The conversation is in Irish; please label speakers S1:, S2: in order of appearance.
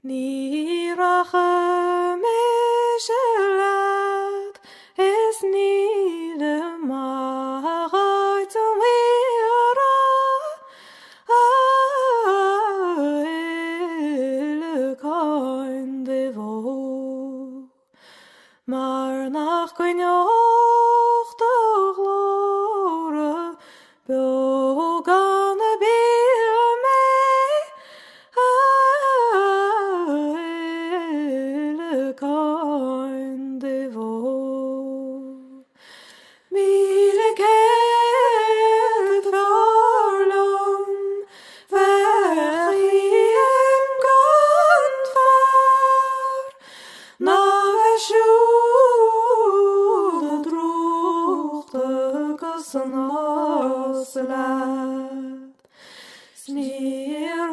S1: Ni rachem eshelat es ni le maroit mira le coin devo maar nach kun och de glore begane bir me le coin devo mille kert forlom verien gant var na sjoel droogte kassen asselet sneer